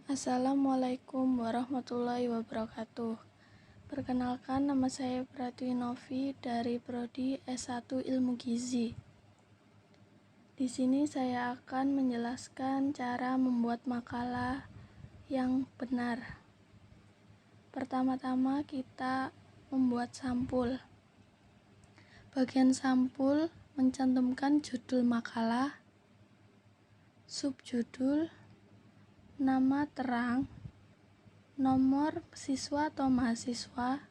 Assalamualaikum warahmatullahi wabarakatuh. Perkenalkan, nama saya Pratiwi Novi dari Prodi S1 Ilmu Gizi. Di sini saya akan menjelaskan cara membuat makalah yang benar. Pertama-tama kita membuat sampul. Bagian sampul mencantumkan judul makalah, subjudul, nama terang, nomor siswa atau mahasiswa,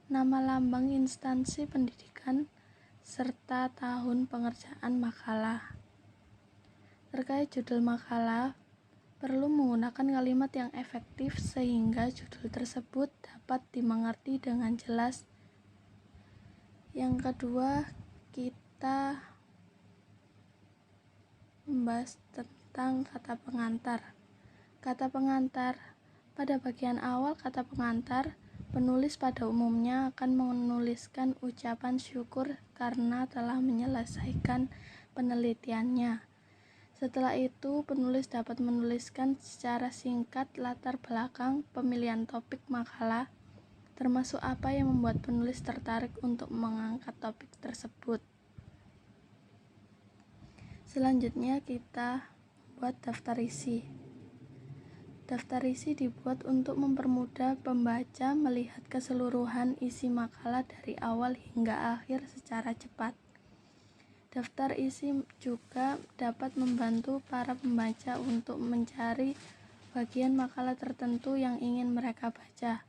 nama lambang instansi pendidikan, serta tahun pengerjaan makalah. Terkait judul makalah, perlu menggunakan kalimat yang efektif sehingga judul tersebut dapat dimengerti dengan jelas. Yang kedua, kita membahas tentang kata pengantar. Kata pengantar. Pada bagian awal kata pengantar, penulis pada umumnya akan menuliskan ucapan syukur karena telah menyelesaikan penelitiannya. Setelah itu, penulis dapat menuliskan secara singkat latar belakang pemilihan topik makalah, termasuk apa yang membuat penulis tertarik untuk mengangkat topik tersebut. Selanjutnya, kita buat daftar isi. Daftar isi dibuat untuk mempermudah pembaca melihat keseluruhan isi makalah dari awal hingga akhir secara cepat. Daftar isi juga dapat membantu para pembaca untuk mencari bagian makalah tertentu yang ingin mereka baca.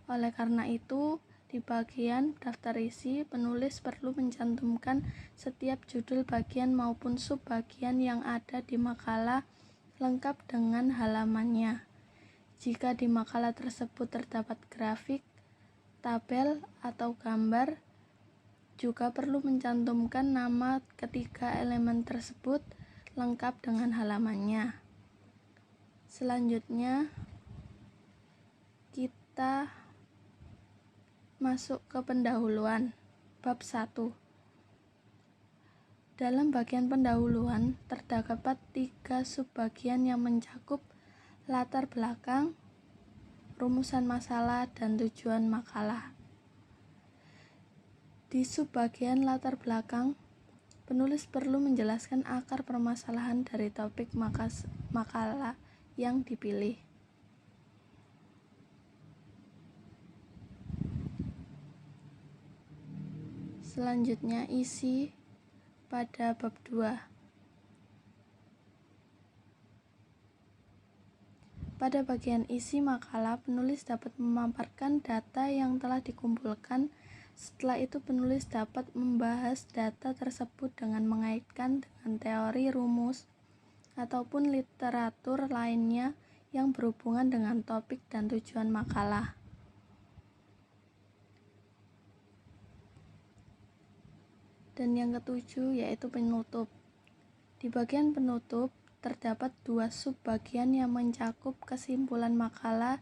Oleh karena itu, di bagian daftar isi, penulis perlu mencantumkan setiap judul bagian maupun sub-bagian yang ada di makalah lengkap dengan halamannya. Jika di makalah tersebut terdapat grafik, tabel, atau gambar, juga perlu mencantumkan nama ketiga elemen tersebut lengkap dengan halamannya. Selanjutnya, kita masuk ke pendahuluan, bab 1. Dalam bagian pendahuluan, terdapat 3 subbagian yang mencakup latar belakang, rumusan masalah, dan tujuan makalah. Di subbagian latar belakang, penulis perlu menjelaskan akar permasalahan dari topik makalah yang dipilih. Selanjutnya, isi pada bab 2. Pada bagian isi makalah, penulis dapat memaparkan data yang telah dikumpulkan. Setelah itu, penulis dapat membahas data tersebut dengan mengaitkan dengan teori, rumus, ataupun literatur lainnya yang berhubungan dengan topik dan tujuan makalah. Dan yang ketujuh yaitu penutup. Di bagian penutup terdapat 2 subbagian yang mencakup kesimpulan makalah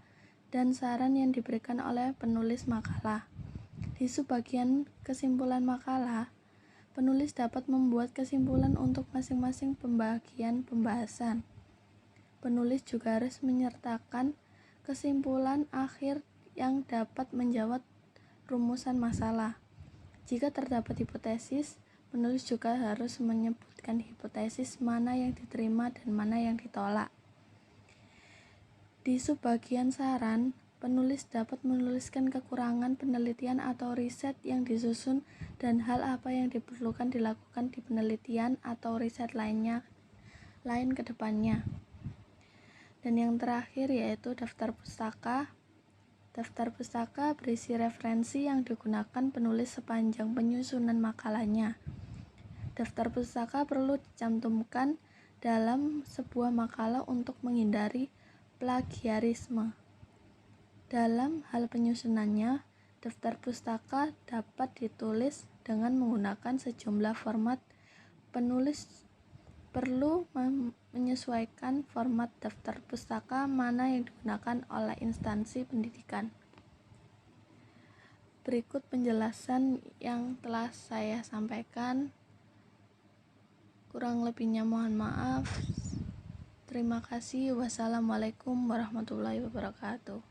dan saran yang diberikan oleh penulis makalah. Di subbagian kesimpulan makalah, penulis dapat membuat kesimpulan untuk masing-masing pembagian pembahasan. Penulis juga harus menyertakan kesimpulan akhir yang dapat menjawab rumusan masalah. Jika terdapat hipotesis, penulis juga harus menyebutkan hipotesis mana yang diterima dan mana yang ditolak. Di subbagian saran, penulis dapat menuliskan kekurangan penelitian atau riset yang disusun dan hal apa yang diperlukan dilakukan di penelitian atau riset lain ke depannya. Dan yang terakhir yaitu daftar pustaka. Daftar pustaka berisi referensi yang digunakan penulis sepanjang penyusunan makalahnya. Daftar pustaka perlu dicantumkan dalam sebuah makalah untuk menghindari plagiarisme. Dalam hal penyusunannya, daftar pustaka dapat ditulis dengan menggunakan sejumlah format. Penulis perlu menyesuaikan format daftar pustaka mana yang digunakan oleh instansi pendidikan. Berikut penjelasan yang telah saya sampaikan. Kurang lebihnya mohon maaf. Terima kasih. Wassalamualaikum warahmatullahi wabarakatuh.